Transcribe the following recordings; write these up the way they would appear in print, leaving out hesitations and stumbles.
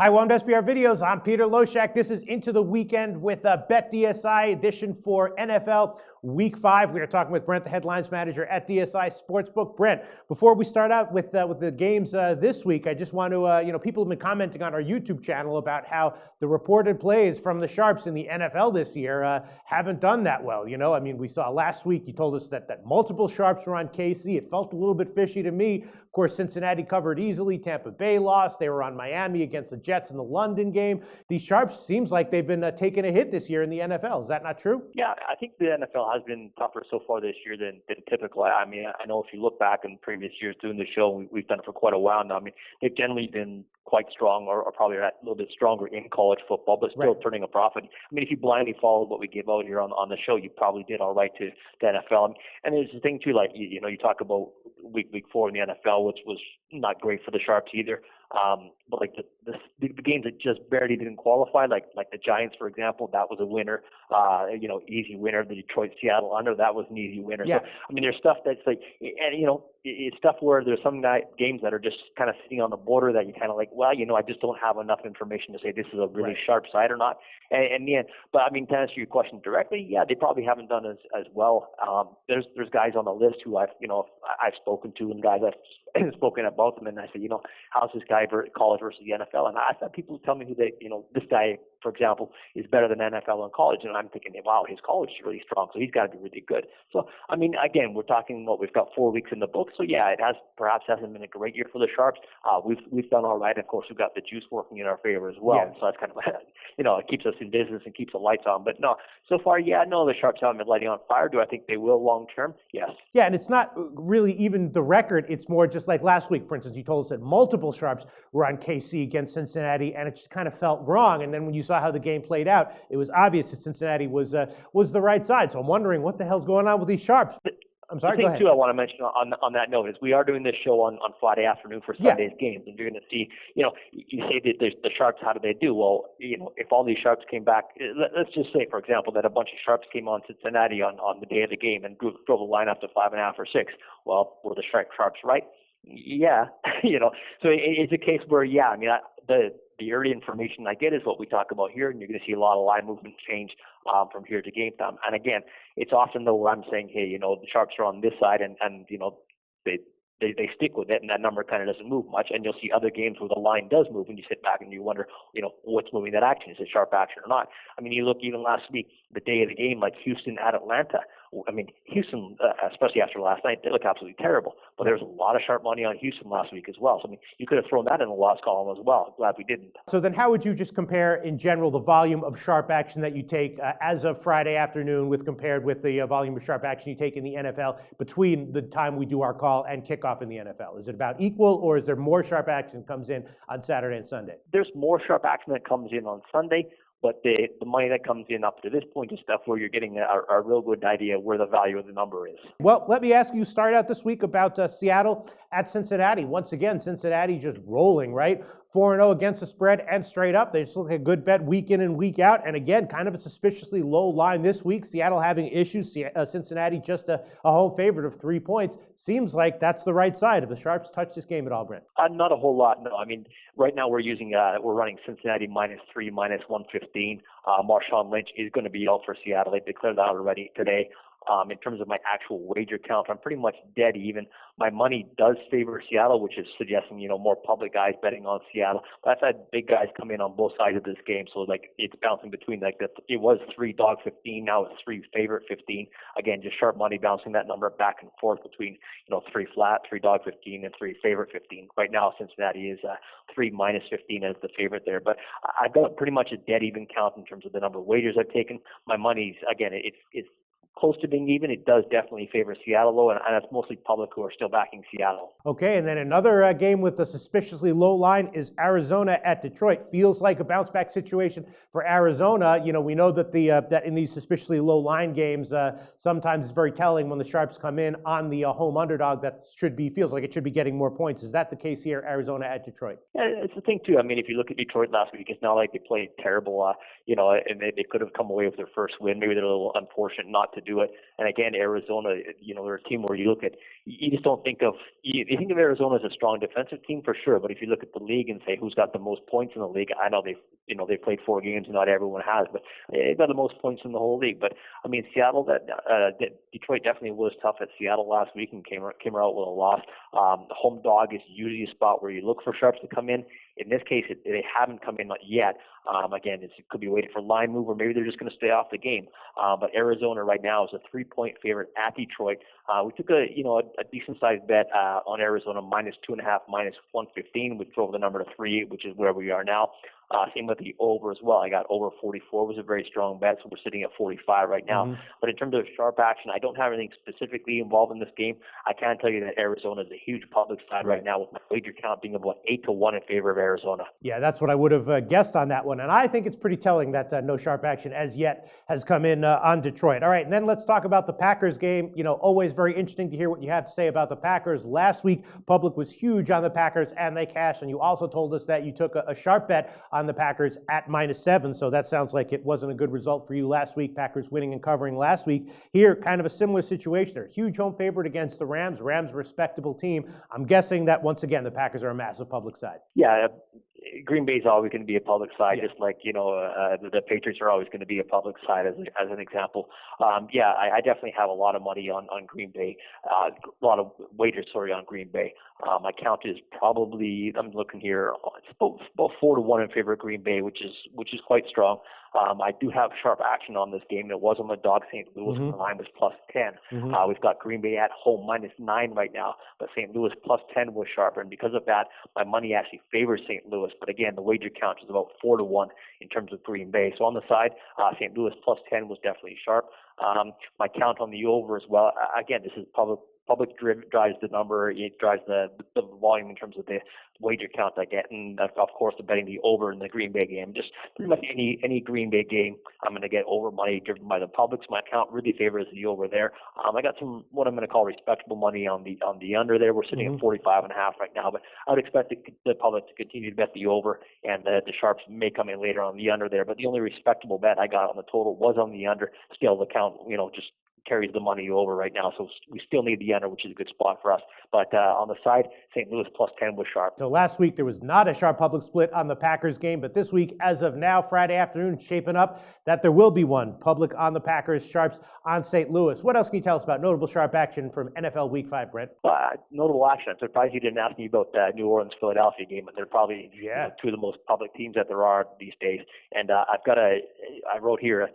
Hi, welcome to SBR Videos. I'm Peter Loshak. This is Into the Weekend with a BetDSI edition for NFL Week 5. We are talking with Brent, the headlines manager at DSI Sportsbook. Brent, before we start out with the games this week, I just want to, people have been commenting on our YouTube channel about how the reported plays from the Sharps in the NFL this year haven't done that well. We saw last week, you told us that multiple Sharps were on KC. It felt a little bit fishy to me. Of course, Cincinnati covered easily. Tampa Bay lost. They were on Miami against the Jets in the London game. These Sharps seems like they've been taking a hit this year in the NFL. Is that not true? Yeah, I think the NFL has been tougher so far this year than typical. I mean, I know if you look back in previous years doing the show, we've done it for quite a while now. I mean, they've generally been quite strong or probably a little bit stronger in college football, but still turning a profit. I mean, if you blindly followed what we gave out here on the show, you probably did all right to NFL. And there's the thing, too, like, you talk about week 4 in the NFL, which was not great for the Sharps either. But like the games that just barely didn't qualify, like the Giants, for example, that was a winner. Easy winner. The Detroit-Seattle under, that was an easy winner. Yeah. So, I mean, there's stuff that's like, and it's stuff where there's some games that are just kind of sitting on the border that you kind of like, well, I just don't have enough information to say this is a really sharp side or not. And yeah, but I mean, to answer your question directly, yeah, they probably haven't done as well. There's guys on the list who I've spoken to, and guys I've spoken about them, and I said, how's this guy college versus the NFL? And I've had people tell me this guy, for example, is better than NFL in college, and I'm thinking, wow, his college is really strong, so he's got to be really good. So, I mean, again, we're talking we've got 4 weeks in the book, so yeah, it perhaps hasn't been a great year for the Sharps. We've done all right. Of course, we've got the juice working in our favor as well, so that's kind of it keeps us in business and keeps the lights on. But no, so far, the Sharps haven't been lighting on fire. Do I think they will long term? Yes. Yeah, and it's not really even the record. It's more just like last week, for instance, you told us that multiple Sharps were on KC against Cincinnati, and it just kind of felt wrong. And then when you saw how the game played out, it was obvious that Cincinnati was the right side. So I'm wondering what the hell's going on with these Sharps. I'm sorry, go ahead. The thing, too, I want to mention on that note is we are doing this show on Friday afternoon for Sunday's games, and you're going to see, you say that there's the Sharps, how do they do? Well, if all these Sharps came back, let's just say, for example, that a bunch of Sharps came on Cincinnati on the day of the game and drove the line up to 5.5 or 6. Well, were the Sharps right? Yeah, so it's a case where, the early information I get is what we talk about here, and you're going to see a lot of line movement change from here to game time. And again, it's often though where I'm saying, hey, the Sharps are on this side, and they stick with it, and that number kind of doesn't move much. And you'll see other games where the line does move, and you sit back and you wonder, what's moving that action? Is it sharp action or not? I mean, you look even last week, the day of the game, like Houston at Atlanta. I mean, Houston, especially after last night, they look absolutely terrible. But there was a lot of sharp money on Houston last week as well. So, I mean, you could have thrown that in the loss column as well. I'm glad we didn't. So then how would you just compare, in general, the volume of sharp action that you take as of Friday afternoon compared with the volume of sharp action you take in the NFL between the time we do our call and kickoff in the NFL? Is it about equal, or is there more sharp action that comes in on Saturday and Sunday? There's more sharp action that comes in on Sunday. But the money that comes in up to this point is stuff where you're getting a real good idea where the value of the number is. Well, let me ask you, start out this week about Seattle at Cincinnati. Once again, Cincinnati just rolling, right? 4-0 against the spread and straight up. They just look like a good bet week in and week out. And again, kind of a suspiciously low line this week. Seattle having issues. Cincinnati just a home favorite of 3 points. Seems like that's the right side. Have the Sharps touched this game at all, Brent? Not a whole lot, no. I mean, right now we're running Cincinnati -3, -115. Marshawn Lynch is going to be out for Seattle. They declared that already today. In terms of my actual wager count, I'm pretty much dead even. My money does favor Seattle, which is suggesting, more public guys betting on Seattle. But I've had big guys come in on both sides of this game. So, it's bouncing between, it was 3 dog 15. Now it's 3 favorite 15. Again, just sharp money bouncing that number back and forth between, 3 flat, 3 dog 15, and 3 favorite 15. Right now, Cincinnati is 3 -15 as the favorite there. But I've got pretty much a dead even count in terms of the number of wagers I've taken. My money's, again, it's close to being even. It does definitely favor Seattle, though, and that's mostly public who are still backing Seattle. Okay, and then another game with a suspiciously low line is Arizona at Detroit. Feels like a bounce-back situation for Arizona. We know that that in these suspiciously low line games, sometimes it's very telling when the Sharps come in on the home underdog that feels like it should be getting more points. Is that the case here, Arizona at Detroit? Yeah, it's the thing, too. I mean, if you look at Detroit last week, it's not like they played terrible, and they could have come away with their first win. Maybe they're a little unfortunate not to do it. And again, Arizona, they're a team where you look at, you just don't think of, you think of Arizona as a strong defensive team for sure, but if you look at the league and say who's got the most points in the league, I know they've played 4 games, not everyone has, but they've got the most points in the whole league. But I mean, Seattle, Detroit definitely was tough at Seattle last week and came out with a loss. The home dog is usually a spot where you look for sharps to come in. In this case, they haven't come in yet. Again, it could be waiting for line move, or maybe they're just going to stay off the game. But Arizona right now is a 3-point favorite at Detroit. We took a decent sized bet on Arizona -2.5, -115. We drove the number to 3, which is where we are now. Same with the over as well. I got over 44 was a very strong bet, so we're sitting at 45 right now. Mm-hmm. But in terms of sharp action, I don't have anything specifically involved in this game. I can tell you that Arizona is a huge public side right now, with my wager count being about 8-1 in favor of Arizona. Yeah, that's what I would have guessed on that one. And I think it's pretty telling that no sharp action as yet has come in on Detroit. All right, and then let's talk about the Packers game. Always very interesting to hear what you have to say about the Packers. Last week, public was huge on the Packers, and they cashed. And you also told us that you took a sharp bet on the Packers at -7, so that sounds like it wasn't a good result for you last week. Packers winning and covering last week. Here, kind of a similar situation. They're a huge home favorite against the Rams. Rams, a respectable team. I'm guessing that once again the Packers are a massive public side. Yeah, Green Bay is always going to be a public side, just like the Patriots are always going to be a public side, as an example. I definitely have a lot of money on Green Bay, a lot of wagers on Green Bay. My count is probably, I'm looking here, it's about 4-1 in favor of Green Bay, which is quite strong. I do have sharp action on this game. It was on the dog. St. Louis. The line was +10. Mm-hmm. We've got Green Bay at home -9 right now, but St. Louis +10 was sharp, and because of that, my money actually favors St. Louis. But again, the wager count is about 4-1 in terms of Green Bay. So on the side, St. Louis +10 was definitely sharp. My count on the over as well. Again, this is public drives the number. It drives the volume in terms of the wager count I get, and of course, betting the over in the Green Bay game. Just pretty much any Green Bay game, I'm going to get over money driven by the public. So my count really favors the over there. I got some what I'm going to call respectable money on the under there. We're sitting at 45.5 right now, but I would expect the public to continue to bet the over, and the sharps may come in later on the under there. But the only respectable bet I got on the total was on the under. Still, the count, just carries the money over right now, so we still need the under, which is a good spot for us. But on the side, St. Louis +10 was sharp. So last week there was not a sharp public split on the Packers game, but this week, as of now, Friday afternoon, shaping up that there will be one public on the Packers, sharps on St. Louis. What else can you tell us about notable sharp action from NFL Week 5, Brent? Notable action. I'm surprised you didn't ask me about the New Orleans-Philadelphia game, but they're probably two of the most public teams that there are these days. And I wrote here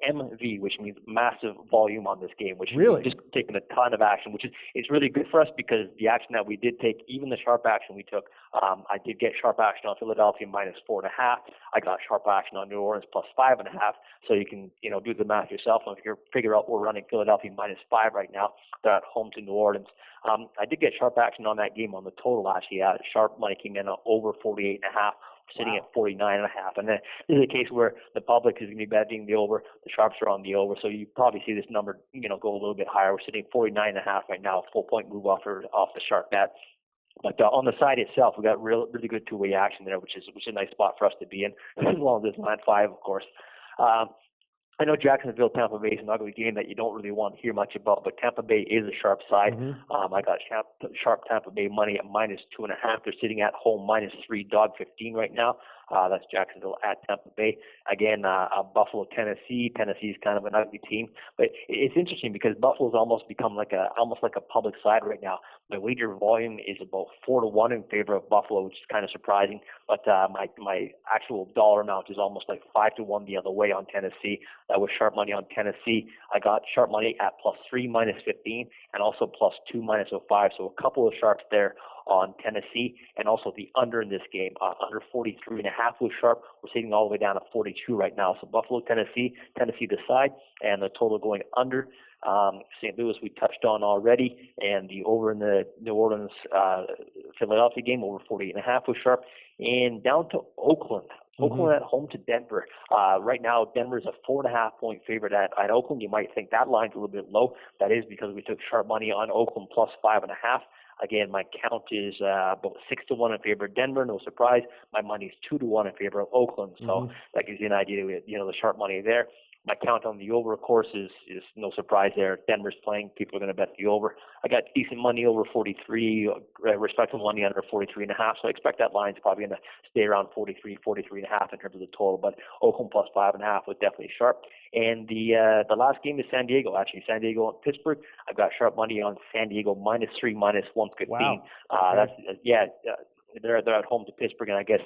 MV, which means massive volume on this game, which really just taking a ton of action, which is it's really good for us because the action that we did take, even the sharp action we took, I did get sharp action on Philadelphia -4.5. I got sharp action on New Orleans +5.5. So you can do the math yourself and figure out we're running Philadelphia -5 right now. They're at home to New Orleans. I did get sharp action on that game on the total actually. Sharp money came in over 48.5. Sitting at 49.5, and then this is a case where the public is going to be betting the over. The sharps are on the over, so you probably see this number, go a little bit higher. We're sitting at 49.5 right now, a full point move off the sharp bet. But on the side itself, we got really good two-way action there, which is a nice spot for us to be in, as well as this line 5, of course. I know Jacksonville, Tampa Bay is an ugly game that you don't really want to hear much about, but Tampa Bay is a sharp side. I got sharp Tampa Bay money at -2.5. They're sitting at home -3, dog 15 right now. That's Jacksonville at Tampa Bay. Again, Buffalo, Tennessee. Tennessee's kind of an ugly team, but it's interesting because Buffalo's almost become like a public side right now. My wager volume is about 4-1 in favor of Buffalo, which is kind of surprising. But my actual dollar amount is almost like 5-1 the other way on Tennessee. That was sharp money on Tennessee. I got sharp money at +3 -15, and also +2 -05. So a couple of sharps there on Tennessee, and also the under in this game. Under 43.5 was sharp. We're sitting all the way down to 42 right now. So Buffalo, Tennessee the side, and the total going under. St. Louis we touched on already, and the over in the New Orleans Philadelphia game over 48.5 was sharp. And down to Oakland. Oakland at home to Denver. Right now, Denver's a 4.5-point favorite at Oakland. You might think that line's a little bit low. That is because we took sharp money on Oakland +5.5. Again, my count is about 6-1 in favor of Denver. No surprise. My money is 2-1 in favor of Oakland. So that gives you an idea of the sharp money there. My count on the over, of course, is no surprise there. Denver's playing. People are going to bet the over. I got decent money over 43, respectable money under 43.5. So I expect that line's probably going to stay around 43, 43.5 in terms of the total. But Oakland plus 5.5 was definitely sharp. And the last game is San Diego. Actually, San Diego and Pittsburgh. I've got sharp money on San Diego -3, -115. Wow. They're at home to Pittsburgh, and I guess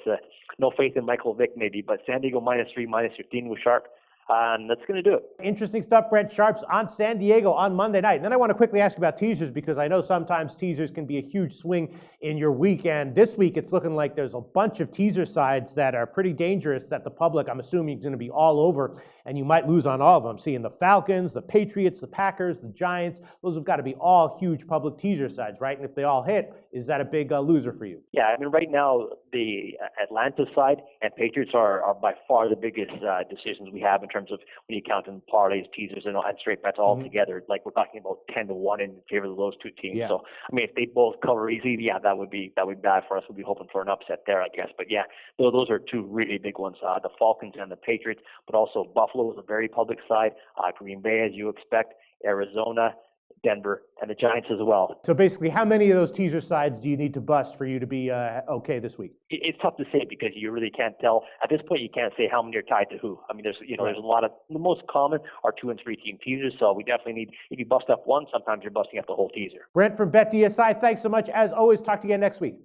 no faith in Michael Vick maybe, but San Diego -3, -15 was sharp. And that's going to do it. Interesting stuff, Brent. Sharps on San Diego on Monday night. And then I want to quickly ask about teasers, because I know sometimes teasers can be a huge swing in your weekend. This week, it's looking like there's a bunch of teaser sides that are pretty dangerous that the public, I'm assuming, is going to be all over, and you might lose on all of them. Seeing the Falcons, the Patriots, the Packers, the Giants, those have got to be all huge public teaser sides, right? And if they all hit, is that a big loser for you? Yeah, I mean, right now, the Atlanta side and Patriots are by far the biggest decisions we have in terms of when you count in parlays, teasers, and straight bets all together. Like, we're talking about 10-1 in favor of those two teams. Yeah. So, I mean, if they both cover easy, yeah, that would be bad for us. We'd be hoping for an upset there, I guess. But yeah, those are two really big ones, the Falcons and the Patriots, but also Buffalo is a very public side, Green Bay, as you expect, Arizona, Denver, and the Giants as well. So basically, how many of those teaser sides do you need to bust for you to be okay this week? It's tough to say because you really can't tell. At this point, you can't say how many are tied to who. I mean, there's a lot of, the most common are 2 and 3 team teasers. So we definitely need, if you bust up one, sometimes you're busting up the whole teaser. Brent from BetDSI, thanks so much. As always, talk to you again next week.